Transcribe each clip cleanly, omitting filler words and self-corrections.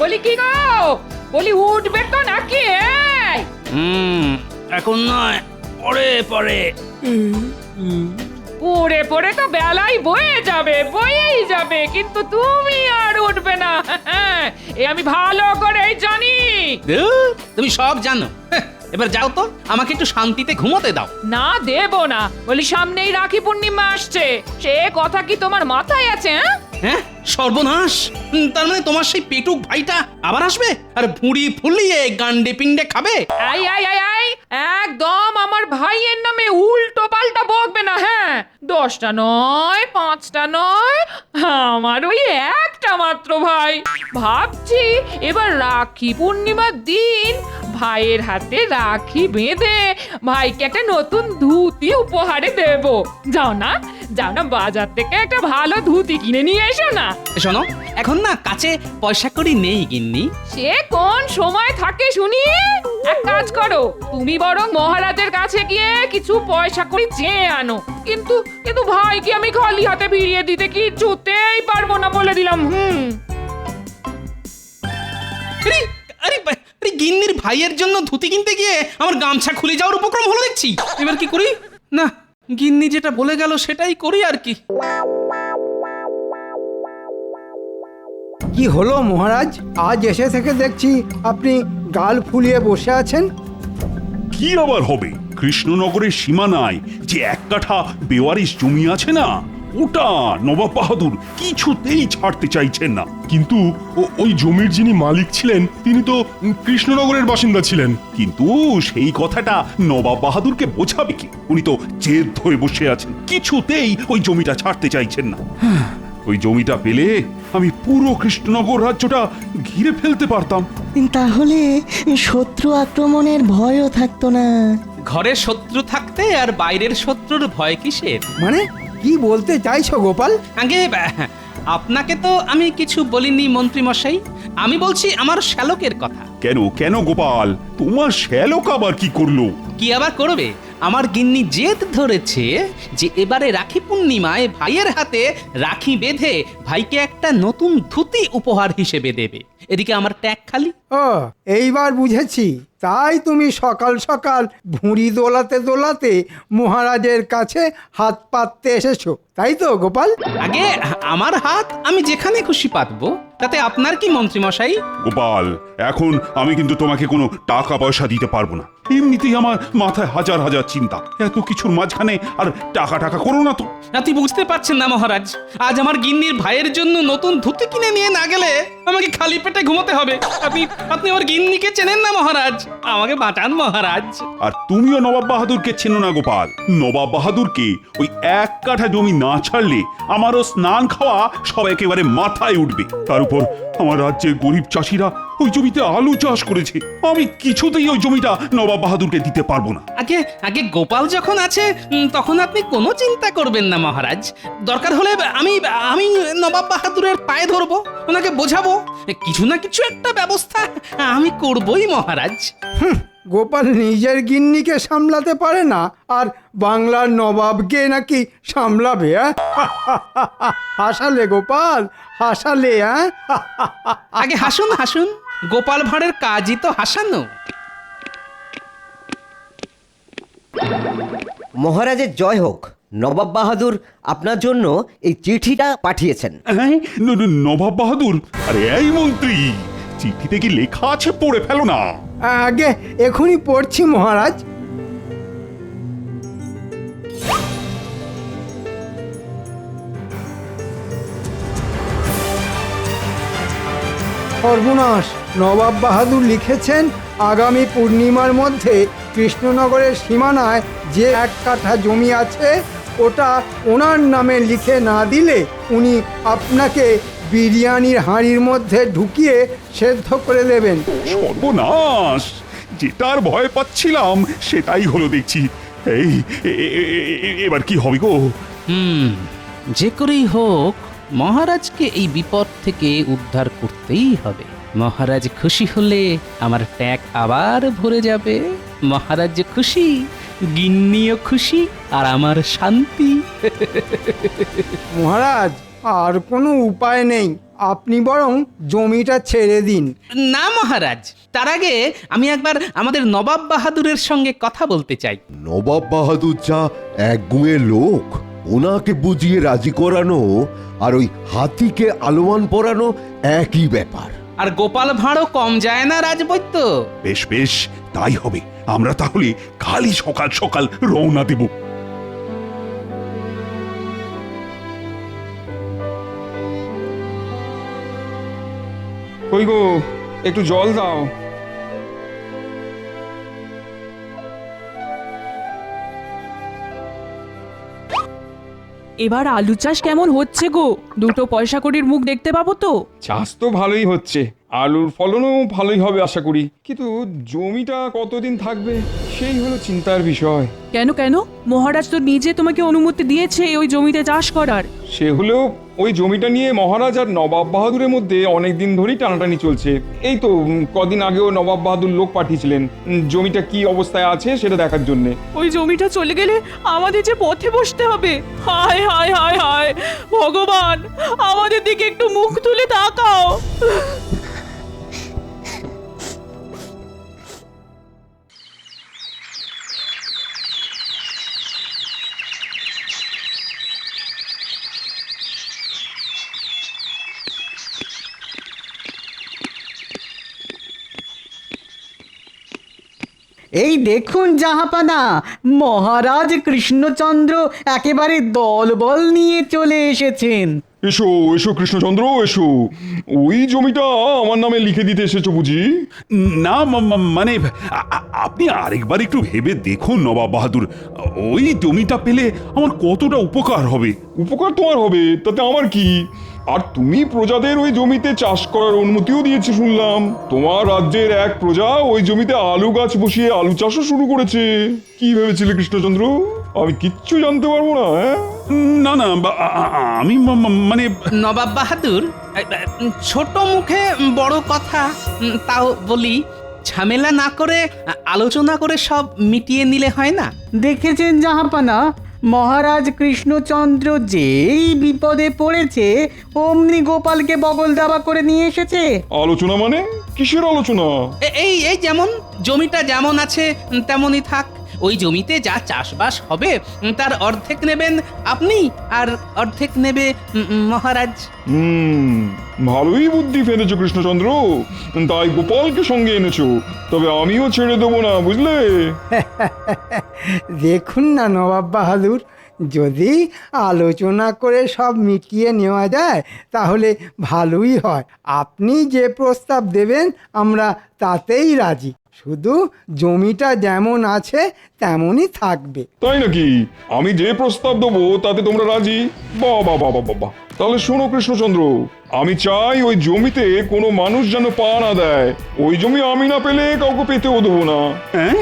বলি কি গো, বলি উঠবে তো নাকি? এই এখন নয়, পরে পরে। পড়ে পড়ে তো বেলাই বয়েই যাবে, কিন্তু তুমি আর উঠবে না। এ আমি ভালো করেই জানি। ধুর, তুমি সব জানো। এবার যাও তো, আমাকে একটু শান্তিতে ঘুমোতে দাও। না দেব না, বলি সামনেই রাখি পূর্ণিমা আসছে, সে কথা কি তোমার মাথায় আছে? হ্যাঁ, সর্বনাশ। তার মানে তোমার সেই পেটুক ভাইটা আবার আসবে আর ভুঁড়ি ফুলিয়ে গান্ডে পিণ্ডে খাবে? আই আই আই আই, একদম আমার ভাইয়ের নামে উল্টো পাল্টা বকবে না। হ্যাঁ, 10টা নয়, 5টা নয়, আমার ওই একটা মাত্র ভাই। ভাবছি এবার রাখি পূর্ণিমার দিন ভাইয়ের হাতে রাখি বেঁধে ভাইকে একটা নতুন ধুতি উপহারে দেব। যাও না বাজার থেকে একটা ভালো ধুতি কিনে নিয়ে এসো না। শোনো, এখন না কাছে পয়সা কড়ি নেই গিন্নি। সে কোন সময় থাকে শুনি? এক কাজ করো, তুমি বরং মহারাজের কাছে গিয়ে কিছু পয়সা কড়ি চেয়ে আনো। কিন্তু ভাইকে আমি খালি হাতে ফিরিয়ে দিতে কিছুতেই পারবো না, বলে দিলাম। আরে গিন্নির ভাইয়ের জন্য ধুতি কিনতে গিয়ে আমার গামছা খুলে যাওয়ার উপক্রম হলো দেখছি। এবার কি করি? না, গিন্নি যেটা বলে গেল সেটাই করি আর কি। কি হলো মহারাজ, আজ এসে থেকে দেখছি আপনি গাল ফুলিয়ে বসে আছেন। কি আবার হবে? কৃষ্ণনগরের সীমানায় যে এক কাঠা বেওয়ারিশ জমি আছে না, ওটা নবাব বাহাদুর কিছুতেই ছাড়তে চাইছেন না। কিন্তু ওই জমির যিনি মালিক ছিলেন তিনি তো কৃষ্ণনগরের বাসিন্দা ছিলেন। কিন্তু সেই কথাটা নবাব বাহাদুরকে বোঝাবে কি? উনি তো জেদ ধরে বসে আছেন, কিছুতেই ওই জমিটা ছাড়তে চাইছেন না। ওই জমিটা পেলে আমি পুরো কৃষ্ণনগর রাজ্যটা ঘিরে ফেলতে পারতাম। তাহলে শত্রু আক্রমণের ভয়ও থাকতো না। ঘরে শত্রু থাকতে আর বাইরের শত্রুর ভয় কিসের? মানে কি বলতে চাইছো গোপাল? আগে আপনাকে তো আমি কিছু বলিনি মন্ত্রী মশাই, আমি বলছি আমার শ্যালকের কথা। কেন কেন গোপাল, তোমার শ্যালক আবার কি করলো? কি আবার করবে? আমার গিন্নি জেদ ধরেছে যে এবারে রাখি পূর্ণিমায় ভাইয়ের হাতে রাখি বেঁধে ভাইকে একটা নতুন ধুতি উপহার হিসেবে দেবে। এদিকে আমার ট্যাগ খালি। ও, এইবার বুঝেছি। তাই তুমি সকাল সকাল ভুঁড়ি দোলাতে মহারাজের কাছে হাত পাততে এসেছো, তাই তো গোপাল? আগে আমার হাত আমি যেখানে খুশি পাতবো, তাতে আপনার কি মন্ত্রী মশাই? গোপাল, এখন আমি কিন্তু তোমাকে কোনো টাকা পয়সা দিতে পারবো না। এমনিতেই আমার মাথায় হাজার হাজার চিন্তা, এত কিছুর মাঝখানে আর টাকা করো না তো। আপনি বুঝতে পারছেন না মহারাজ, আজ আমার গিন্নির ভাইয়ের জন্য নতুন ধুতি কিনে নিয়ে না গেলে আমাকে খালি পেটে ঘুমোতে হবে। আপনি আমার গিন্নিকে চেনেন না মহারাজ, আমাকে বাঁচান মহারাজ। আর তুমিও নবাব বাহাদুরকে চেনো না গোপাল। নবাব বাহাদুরকে ওই এক কাঠা জমি না ছাড়লে আমারও স্নান খাওয়া সব একেবারে মাথায় উঠবে। তার উপর আমার রাজ্যের গরিব চাষিরা ওই জমিতে আলু চাষ করেছে, আমি কিছুতেই ওই জমিটা নবাব বাহাদুরকে দিতে পারবো না। আগে গোপাল যখন আছে তখন আপনি কোনো চিন্তা করবেন না মহারাজ। দরকার হলে আমি নবাব বাহাদুরের পায়ে ধরবো, ওনাকে বোঝাবো, কিছু না কিছু একটা ব্যবস্থা আমি করবই মহারাজ। গোপাল নিজের গিন্নিকে সামলাতে পারে না, আর বাংলার নবাবকে নাকি সামলাবে? হাসালে গোপাল, হাসালে। আগে হাসুন, গোপাল ভাঁড়ের কাজই তো হাসানো। মহারাজের জয় হোক। নবাব বাহাদুর আপনার জন্য এই চিঠিটা পাঠিয়েছেন। হ্যাঁ, নবাব বাহাদুর? আরে এই মন্ত্রী, চিঠিতে কি লেখা আছে? পড়ে ফেলো না। আগে এখনই পড়ছি মহারাজ। সর্বনাশ, নবাব বাহাদুর লিখেছেন আগামী পূর্ণিমার মধ্যে কৃষ্ণনগরের সীমানায় যে এক কাঠা জমি আছে ওটা ওনার নামে লিখে না দিলে উনি আপনাকে বিরিয়ানির হাঁড়ির মধ্যে ঢুকিয়ে সেদ্ধ করে দেবেন। সর্বনাশ, যেটার ভয় পাচ্ছিলাম সেটাই হলো দেখছি। এই এবার কি হবে গো? যে করেই হোক মহারাজকে এই বিপদ থেকে উদ্ধার করতেই হবে। মহারাজ খুশি হলে আমার ট্যাগ আবার ভরে যাবে। মহারাজ খুশি, গিন্নিও খুশি, আর আমার শান্তি। মহারাজ, আর কোনো উপায় নেই। আপনি বরং জমিটা ছেড়ে দিন। না মহারাজ, তার আগে আমি একবার আমাদের নবাব বাহাদুরের সঙ্গে কথা বলতে চাই। নবাব বাহাদুর যা একগুঁয়ে লোক, ওনাকে বুঝিয়ে রাজি করানো আর ওই হাতিকে আলোয়ান পরানো একই ব্যাপার। আর গোপাল ভাঁড়ও কম যায় না রাজবৈদ্য। বেশ বেশ, তাই হবে। আমরা তাহলে কালই সকাল সকাল রওনা দেব। কই গো, একটু জল দাও। এবার আলু চাষ কেমন হচ্ছে গো? দুটো পয়সা কড়ির মুখ দেখতে পাবো তো? চাষ তো ভালোই হচ্ছে, আলুর ফলনও ভালোই হবে আশা করি, কিন্তু জমিটা কতদিন থাকবে সেই হলো চিন্তার বিষয়। কেন কেন? মহারাজ তো নিজে তোমাকে অনুমতি দিয়েছে ওই জমিতে চাষ করার। সে হলেও ওই জমিটা নিয়ে মহারাজ আর নবাব বাহাদুরের মধ্যে অনেক দিন ধরেই টানাটানি চলছে। এই তো কদিন আগেও নবাব বাহাদুর লোক পাঠিয়েছিলেন জমিটা কি অবস্থায় আছে সেটা দেখার জন্যে। ওই জমিটা চলে গেলে আমাদের যে পথে বসতে হবে। হায় হায় হায় হায় ভগবান, আমাদের দিকে একটু মুখ তুলে তাকাও। এই দেখুন জাহাপানা, মহারাজ কৃষ্ণচন্দ্র একেবারে দলবল নিয়ে চলে এসেছেন। এসো এসো কৃষ্ণচন্দ্র এসো, ওই জমিটা আমার নামে লিখে দিতে এসেছো বুঝি? না মানে আপনি আরেকবার একটু ভেবে দেখুন নবাব বাহাদুর, ওই জমিটা পেলে আমার কতটা উপকার হবে। উপকার তোমার হবে তাতে আমার কি? আর তুমি প্রজাদের ওই জমিতে চাষ করার অনুমতিও দিয়েছে শুনলাম। তোমার রাজ্যের এক প্রজা ওই জমিতে আলু গাছ বসিয়ে আলু চাষও শুরু করেছে। কি ভেবেছিলে কৃষ্ণচন্দ্র, আমি কিচ্ছু জানতে পারবো না? না না আমি মানে নবাব বাহাদুর, ছোট মুখে বড় কথা, তাও বলি, ঝামেলা না করে আলোচনা করে সব মিটিয়ে নিলে হয় না? দেখেছেন জাহাপানা, মহারাজ কৃষ্ণচন্দ্র যেই বিপদে পড়েছে অমনি গোপালকে বগল দাবা করে নিয়ে এসেছে। আলোচনা মানে কিসের আলোচনা? এই এই যেমন জমিটা যেমন আছে তেমনই থাক। ওই জমিতে যা চাষবাস হবে তার অর্ধেক নেবেন আপনি, আর অর্ধেক নেবে মহারাজ। ভালোই বুদ্ধি ফেলেছো কৃষ্ণচন্দ্র, তাই গোপালকে সঙ্গে এনেছো। তবে আমিও ছেড়ে দেবো না, বুঝলে? দেখুন না নবাব বাহাদুর, যদি আলোচনা করে সব মিটিয়ে নেওয়া যায় তাহলে ভালোই হয়। আপনি যে প্রস্তাব দেবেন আমরা তাতেই রাজি, শুধু জমিটা যেমন আছে তেমনই থাকবে। তাই নাকি? আমি যে প্রস্তাব দেবো তাতে তোমরা রাজি? বাহ বাহ বাহ বাহ বাহ। তাহলে শোনো কৃষ্ণচন্দ্র, আমি চাই ওই জমিতে কোনো মানুষ যেন পা না দেয়। ওই জমি আমি না পেলে কাউকে পেতেও দেবো না। হ্যাঁ,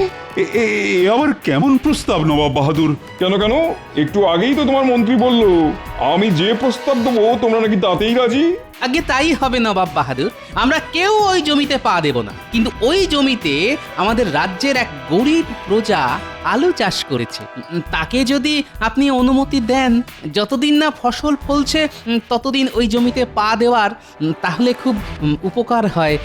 আবার কেমন প্রস্তাব নবাব বাহাদুর? কেন কেন, একটু আগেই তো তোমার মন্ত্রী বললো আমি যে প্রস্তাব দেবো তোমরা নাকি তাতেই রাজি। আগে তাই হবে নবাব বাহাদুর, আমরা কেউ ওই জমিতে পা দেব না। কিন্তু ওই জমিতে আমাদের রাজ্যের এক গরিব প্রজা আলু চাষ করেছে, তাকে যদি আপনি অনুমতি দেন, যতদিন না ফসল ফলছে ততদিন ওই জমিতে পা দেওয়ার, তাহলে খুব উপকার হয়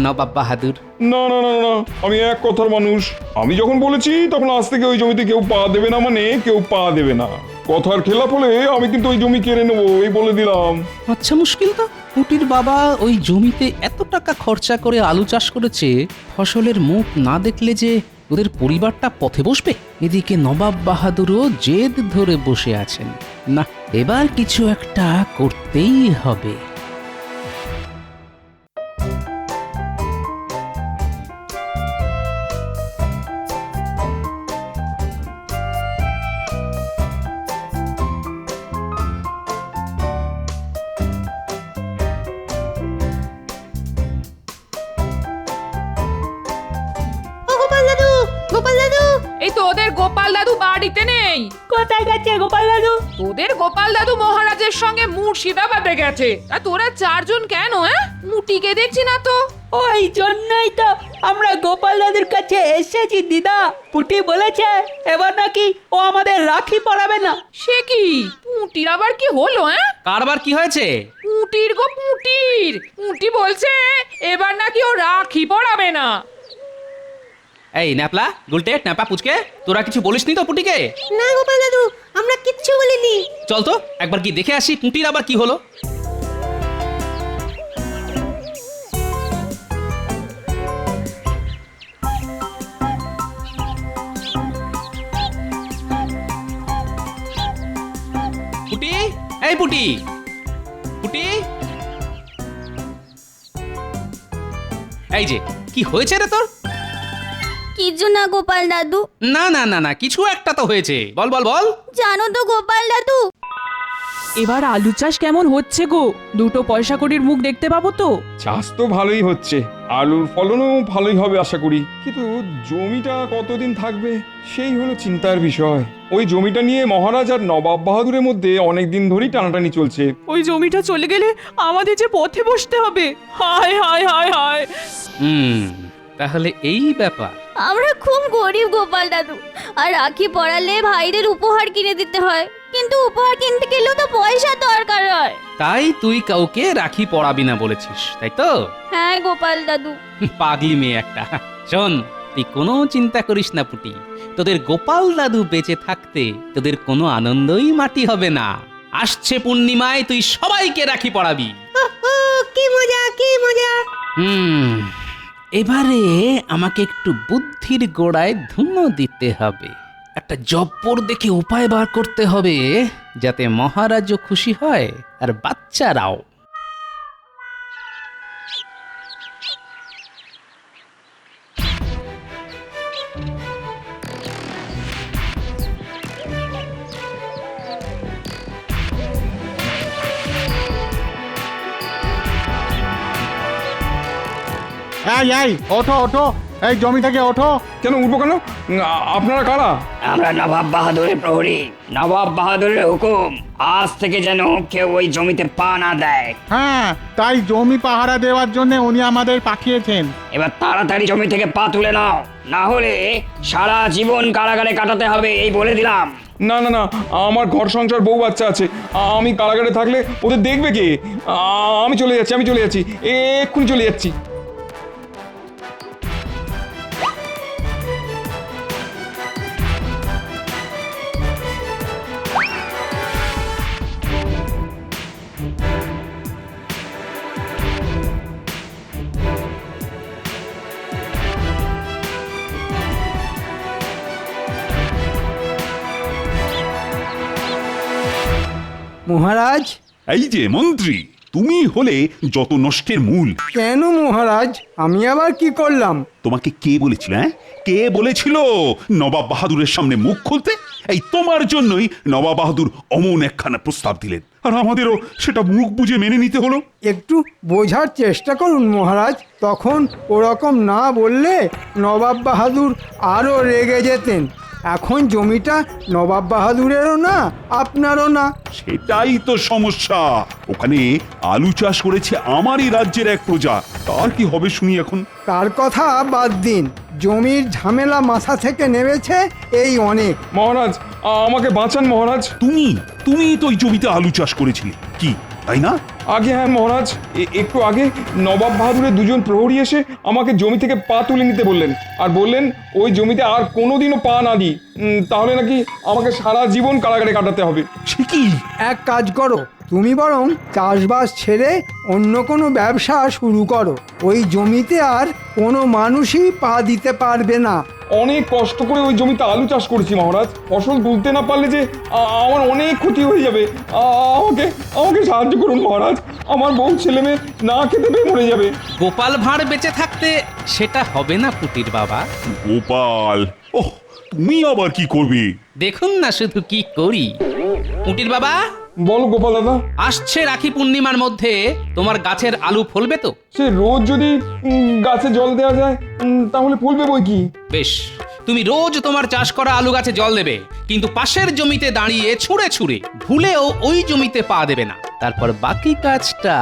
নবাব বাহাদুর। না না না না, আমি এক কথার মানুষ। আমি যখন বলেছি তখন আজ থেকে ওই জমিতে কেউ পা দেবে না, মানে কেউ পা দেবে না। কথার খেলাপ হলে আমি কিন্তু ওই জমি কেড়ে নেবো, এই বলে দিলাম। আচ্ছা, মুশকিল তো। পুটির বাবা ওই জমিতে এত টাকা খরচা করে আলু চাষ করেছে, ফসলের মুখ না দেখলে যে ওদের পরিবারটা পথে বসবে। এদিকে নবাব বাহাদুরও জেদ ধরে বসে আছেন। না, এবার কিছু একটা করতেই হবে। এই তোদের গোপাল দাদু বাড়িতে নেই। কোথায় গেছে গোপাল দাদু? তোদের গোপাল দাদু মহারাজের সঙ্গে মুর্শিদাবাদে গেছে। আর তোরা চারজন কেন? মুটিকে দেখছি না তো। ওই জন্যই তো আমরা গোপাল দাদুর কাছে এসেছি দিদা। পুটি বলেছে এবার নাকি ও আমাদের রাখি পরাবে না। সে কি, পুঁটির আবার কি হলো? হ্যাঁ, কারবার কি হয়েছে? পুঁটির গো পুঁটির, পুঁটি বলছে এবার নাকি ও রাখি পড়াবে না। এই ন্যাপলা গুলটে ন্যাপা পুচকে, তোরা কিছু বলিসনি তো পুটিকে? না গোপাল দাদু, আমরা কিচ্ছু বলিনি। চল তো একবার কি দেখে আসি পুটির আবার কি হলো। পুটি, এই পুটি, পুটি, এই যে কি হয়েছে রে তোর? কিছু না গোপাল দাদু। না না না না, কিছু একটা তো হয়েছে, বল বল বল। জানো তো গোপাল দাদু, এবার আলু চাষ কেমন হচ্ছে গো? দুটো পয়সা কড়ির মুখ দেখতে পাবো তো? চাষ তো ভালোই হচ্ছে, আলুর ফলনও ভালোই হবে আশা করি, কিন্তু জমিটা কতদিন থাকবে সেই হলো চিন্তার বিষয়। ওই জমিটা নিয়ে মহারাজ আর নবাব বাহাদুরের মধ্যে অনেক দিন ধরেই টানাটানি চলছে। ওই জমিটা চলে গেলে আমাদের যে পথে বসতে হবে। হায় হায় হায় হায়। তাহলে এই ব্যাপার। আমরা খুব গরিব গোপাল দাদু, আর রাখি পড়ালে ভাইদের উপহার কিনে দিতে হয়, কিন্তু উপহার কিনতে গেলেও তো পয়সা দরকার হয়। তাই তুই কাউকে রাখি পড়াবি না বলেছিস, তাই তো? হ্যাঁ গোপাল দাদু। পাগলি মেয়ে একটা। শোন, তুই কোনো চিন্তা করিস না পুটি, তোদের গোপাল দাদু বেঁচে থাকতে তোদের কোনো আনন্দই মাটি হবে না। আসছে পূর্ণিমায় তুই সবাইকে রাখি পড়াবি। কি মজা, কি মজা। এবারে আমাকে একটু বুদ্ধির গোড়ায় ধুনো দিতে হবে, একটা জব্বর দেখে উপায় বার করতে হবে যাতে মহারাজও খুশি হয় আর বাচ্চারাও। এই ওঠো ওঠো, এই জমি থেকে ওঠো। কেন উঠবো কেন? আপনারা কারা? আমরা নবাব বাহাদুরের প্রহরী। নবাব বাহাদুরের হুকুম, আজ থেকে যেন কেউ ওই জমিতে পা না দেয়। হ্যাঁ, তাই জমি পাহারা দেওয়ার জন্য উনি আমাদের পাঠিয়েছেন। এবার তাড়াতাড়ি জমি থেকে পা তুলে নাও, না হলে সারা জীবন কারাগারে কাটাতে হবে, এই বলে দিলাম। না না না, আমার ঘর সংসার বউ বাচ্চা আছে, আমি কারাগারে থাকলে ওদের দেখবে কে? আমি চলে যাচ্ছি, আমি চলে যাচ্ছি, এক্ষুনি চলে যাচ্ছি। মহারাজ। এই যে মন্ত্রী, তুমি হলে যত নষ্টের মূল। কেন মহারাজ, আমি আবার কি করলাম? তোমাকে কে বলেছিল? হ্যাঁ, কে বলেছিল নবাব বাহাদুরের সামনে মুখ খুলতে? এই তোমার জন্যই নবাব বাহাদুর অমন একখানা প্রস্তাব দিলেন, আর আমাদেরও সেটা মুখ বুঝে মেনে নিতে হলো। একটু বোঝার চেষ্টা করুন মহারাজ, তখন ওরকম না বললে নবাব বাহাদুর আরও রেগে যেতেন। এখন জমিটা নবাব বাহাদুরেরও না, আপনারও না। সেটাই তো সমস্যা। ওখানে আলু চাষ করেছে আমারই রাজ্যের এক প্রজা, তার কি হবে শুনি এখন? তার কথা বাদ দিন, জমির ঝামেলা মাথা থেকে নেমেছে এই অনেক। মহারাজ, আমাকে বাঁচান মহারাজ। তুমি তো ওই জমিতে আলু চাষ করেছিলে, কি তাই না? আগে হ্যাঁ মহারাজ, একটু আগে নবাব বাহাদুরের দুজন প্রহরী এসে আমাকে জমি থেকে পা তুলে নিতে বললেন, আর বললেন ওই জমিতে আর কোনোদিনও পা না দিই, তাহলে নাকি আমাকে সারা জীবন কারাগারে কাটাতে হবে। সে কি? এক কাজ করো, তুমি বরং চাষবাস ছেড়ে অন্য কোনো ব্যবসা শুরু করো। ওই জমিতে আর কোনো মানুষই পা দিতে পারবে না। অনেক কষ্ট করে ওই জমিতে আলু চাষ করেছি মহারাজ, ফসল তুলতে না পারলে যে আমার অনেক ক্ষতি হয়ে যাবে। আমাকে আমাকে সাহায্য করুন মহারাজ, আমার বউ ছেলে মেয়ে না খেতে পেয়ে মরে যাবে। গোপাল ভাঁড় বেঁচে থাকতে সেটা হবে না পুটির বাবা। গোপাল? ওহ, তুমি আবার কি করবে? দেখুন না শুধু কি করি। পুটির বাবা, বলো গোপাল দাদা। আসছে রাখি পূর্ণিমার মধ্যে তোমার গাছের আলু ফলবে তো? সে রোজ যদি গাছে জল দেওয়া যায় তাহলে ফলবে বই কি। বেশ, তুমি রোজ তোমার চাষ করা আলু গাছে জল দেবে, কিন্তু পাশের জমিতে দাঁড়িয়ে ছুঁড়ে ছুঁড়ে ভুলেও ওই জমিতে পা দেবে না। তারপর বাকি কাজটা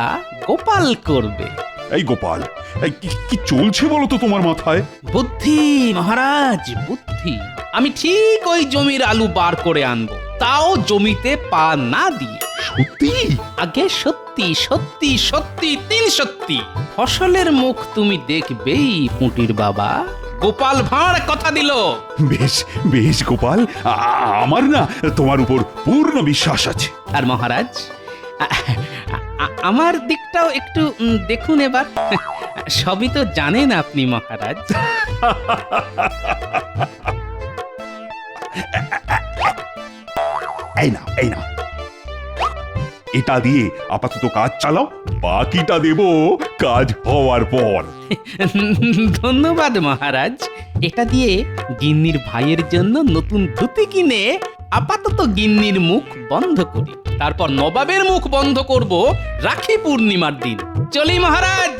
গোপাল করবে। এই গোপাল, এই কি চলছে বলো তো তোমার মাথায়? বুদ্ধি মহারাজ, বুদ্ধি। আমি ঠিক ওই জমির আলু বার করে আনবো, তাও জমিতে পা না দিয়ে। সত্যি? আগে সত্যি সত্যি সত্যি 3 সত্যি। ফসলের মুখ তুমি দেখবেই পুঁটির বাবা। গোপাল ভাঁড় কথা দিল। বেশ বেশ গোপাল, আমার না তোমার উপর পূর্ণ বিশ্বাস আছে। আর মহারাজ, আমার দিকটাও একটু দেখুন এবার। সবই তো জানেন আপনি মহারাজ। এই না, এই না, এটা দিয়ে আপাতত কাজ চালাও, বাকিটা দেব কাজ হওয়ার পর। ধন্যবাদ মহারাজ। এটা দিয়ে গিন্নির ভাইয়ের জন্য নতুন ধুতি কিনে আপাতত গিন্নির মুখ বন্ধ করি, তারপর নবাবের মুখ বন্ধ করব রাখি পূর্ণিমার দিন। চলি মহারাজ।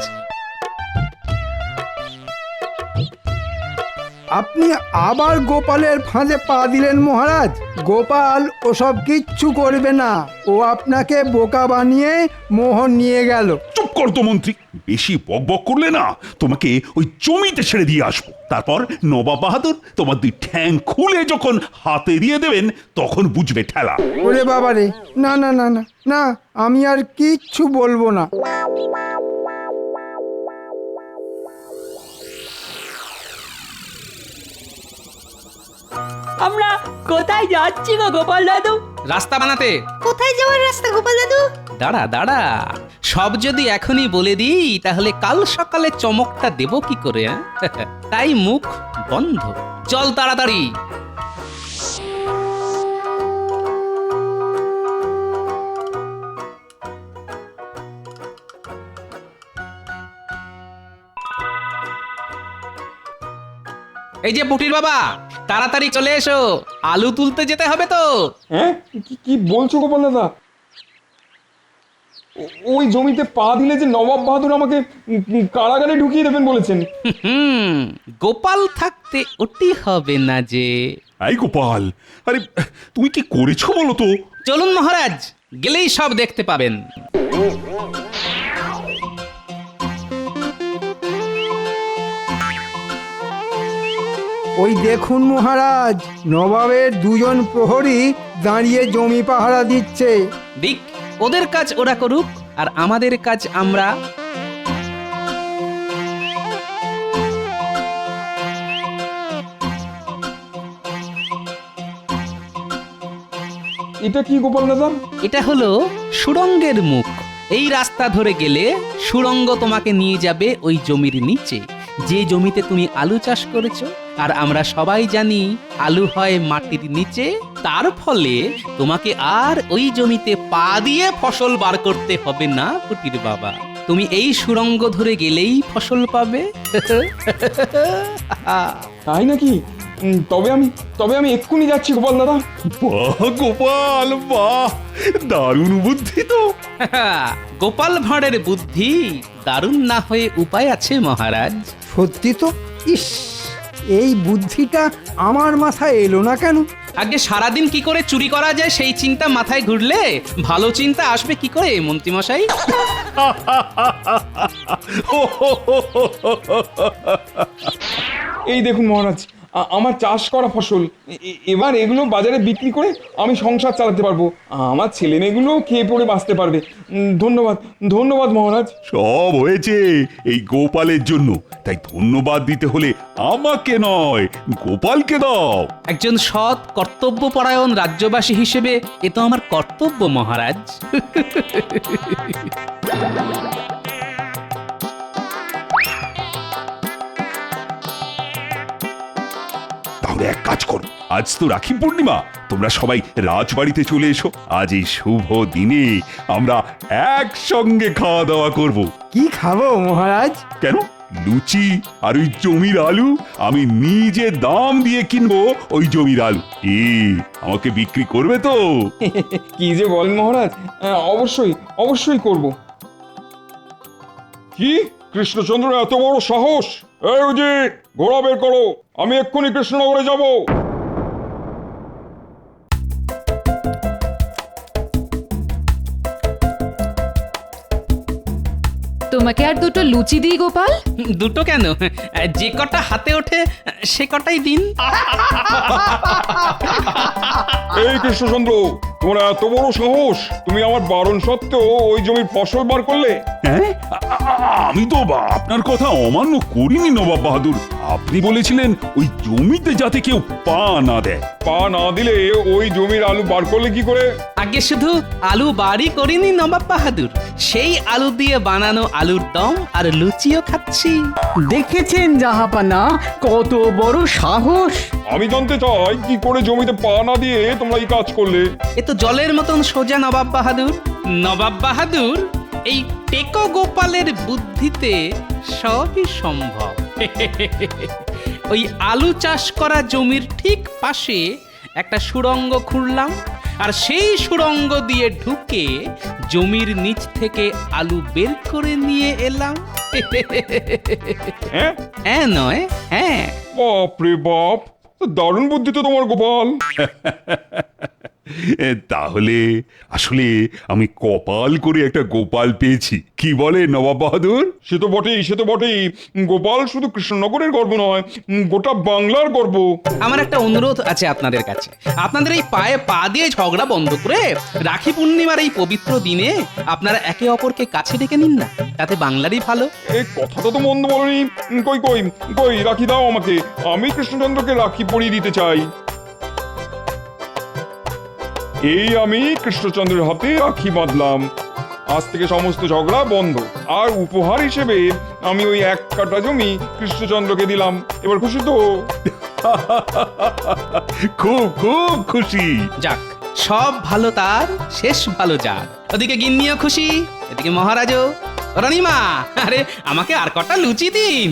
আপনি আবার গোপালের ফাঁদে পা দিলেন মহারাজ। গোপাল ওসব কিচ্ছু করবে না, ও আপনাকে বোকা বানিয়ে মোহন নিয়ে গেল। চুপ কর তো মন্ত্রী, বেশি বকবক করলে না তোমাকে ওই জমিতে ছেড়ে দিয়ে আসবো। তারপর নবাব বাহাদুর তোমার 2 ঠ্যাং খুলে যখন হাতে দিয়ে দেবেন তখন বুঝবে ঠেলা। ওরে বাবা রে, না না না না না, আমি আর কিচ্ছু বলবো না। আমরা কোথায় যাচ্ছি গো গোপাল দাদু? রাস্তা বানাতে। কোথায় যাওয়ার রাস্তা গোপাল দাদু? দাঁড়া দাঁড়া, সব যদি এখনই বলে দিই তাহলে কাল সকালে চমকটা দেব কি করে? তাই মুখ বন্ধ। চল তাড়াতাড়ি। এই যে পুটির বাবা, তাড়াতাড়ি চলে এসো, আলু তুলতে যেতে হবে তো। হ্যাঁ, কি বলছো গোপাল দাদা? ওই জমিতে পা দিলে যে নবাব বাহাদুর আমাকে কারাগারে ঢুকিয়ে দেবেন বলেছেন। গোপাল থাকতে ওটি হবে না যে। এই গোপাল, আরে তুমি কি করেছো বলো তো? চলুন মহারাজ, গেলেই সব দেখতে পাবেন। ওই দেখুন মহারাজ, নবাবের 2 জন প্রহরী দাঁড়িয়ে জমি পাহারা দিচ্ছে। দিক, ওদের কাজ ওরা করুক, আর আমাদের কাজ আমরা। এটা কি গোপাল দাদা? এটা হলো সুড়ঙ্গের মুখ। এই রাস্তা ধরে গেলে সুড়ঙ্গ তোমাকে নিয়ে যাবে ওই জমির নিচে, যে জমিতে তুমি আলু চাষ করেছো। আর আমরা সবাই জানি আলু হয় মাটির নিচে, তার ফলে তোমাকে আর ওই জমিতে পা দিয়ে ফসল বার করতে হবে না পুটির বাবা। তুমি এই সুড়ঙ্গ ধরে গেলেই ফসল পাবে। তাই নাকি? তবে আমি এক্ষুনি যাচ্ছি গোপাল দাদা। বাহ গোপাল, বাহ, দারুণ বুদ্ধি তো। গোপাল ভাঁড়ের বুদ্ধি দারুণ না হয়ে উপায় আছে মহারাজ। সত্যি তো, ইস, এই বুদ্ধিটা আমার মাথায় এলো না কেন? আগে সারাদিন কি করে চুরি করা যায় সেই চিন্তা মাথায় ঘুরলে ভালো চিন্তা আসবে কি করে মন্ত্রী মশাই? এই দেখুন মহারাজ, আমার চাষ করা ফসল, এবার এগুলো বাজারে বিক্রি করে আমি সংসার চালাতে পারবো। আমার ছেলে মেয়েগুলো খেয়ে পড়ে বাঁচতে পারবে। ধন্যবাদ, ধন্যবাদ মহারাজ। সব হয়েছে এই গোপালের জন্য, তাই ধন্যবাদ দিতে হলে আমাকে নয়, গোপালকে দাও। একজন সৎ কর্তব্যপরায়ণ রাজ্যবাসী হিসেবে এ তো আমার কর্তব্য মহারাজ। তাহলে এক কাজ করো, আজ তো রাখি পূর্ণিমা, তোমরা সবাই রাজবাড়িতে চলে এসো। আজ এই শুভ দিনে আমরা একসঙ্গে খাওয়া দাওয়া করব। কি খাবো মহারাজ? কেন, লুচি আর ওই জমির আলু। আমি নিজে দাম দিয়ে কিনবো ওই জমির আলু। আমাকে বিক্রি করবে তো? কি যে বলেন মহারাজ, অবশ্যই অবশ্যই করব। কি কৃষ্ণচন্দ্র এত বড় সাহস? এই উজি, ঘোড়া বের করো, আমি এক্ষুনি কৃষ্ণনগরে যাব। তোমাকে আর দুটো লুচি দিই গোপাল? দুটো কেন, যে কটা হাতে ওঠে সে কটাই দিন। এই কৃষ্ণচন্দ্র, তোমার এত বড় সাহস, তুমি আমার বারণ সত্ত্বেও ওই জমির ফসল বার করলে? হ্যাঁ, আমি তো আপনার কথা অমান্য করিনি নবাব বাহাদুর। আপনি বলেছিলেন ওই জমিতে যাতে কেউ পা না দেয়। পা না দিলে ওই জমির আলু বার করলে কি করে? আগে শুধু আলু বাড়ি করিনি নবাব বাহাদুর, সেই আলু দিয়ে বানানো আলুর দম আর লুচিও খাচ্ছি। দেখেছেন জাহাপানা কত বড় সাহস। আমি জানতে চাই কি করে জমিতে পা না দিয়ে তোমরা এই কাজ করলে? এ তো জলের মতন সোজা নবাব বাহাদুর। নবাব বাহাদুর, এই টেকো গোপালের বুদ্ধিতে সবই সম্ভব। ওই আলু চাষ করা জমির ঠিক পাশে একটা সুড়ঙ্গ খুঁড়লাম, আর সেই সুড়ঙ্গ দিয়ে ঢুকে জমির নিচ থেকে আলু বের করে নিয়ে এলাম। হ্যাঁ হ্যাঁ নয় হ্যাঁ। বাপ রে বাপ, দারুণ বুদ্ধি তো তোমার গোপাল। তাহলে আসলে আমি কপাল করে একটা গোপাল পেয়েছি, কি বলে নবাব বাহাদুর? সে তো বটেই, সে তো বটেই। গোপাল শুধু কৃষ্ণনগরের গর্ব নয়, গোটা বাংলার গর্ব। আমার একটা অনুরোধ আছে আপনাদের কাছে। আপনাদের এই পায়ে পা দিয়ে ঝগড়া বন্ধ করে রাখি পূর্ণিমার এই পবিত্র দিনে আপনারা একে অপরকে কাছে ডেকে নিন না, তাতে বাংলারই ভালো। এই কথাটা তো মন্দ বলনি। কই কই কই, রাখি দাও আমাকে, আমি কৃষ্ণচন্দ্রকে রাখি পরিয়ে দিতে চাই। এই আমি কৃষ্ণচন্দ্রের হাতে রাখি বাঁধলাম। আজ থেকে সমস্ত ঝগড়া বন্ধ। আর উপহার হিসেবে আমি ওই 1 কাঠা জমি কৃষ্ণচন্দ্রকে দিলাম। এবার খুশি তো? খুব খুব খুশি। যাক, সব ভালো তার শেষ ভালো যার। ওদিকে গিন্নিও খুশি, এদিকে মহারাজও। রানীমা, আরে আমাকে আর কটা লুচি দিন।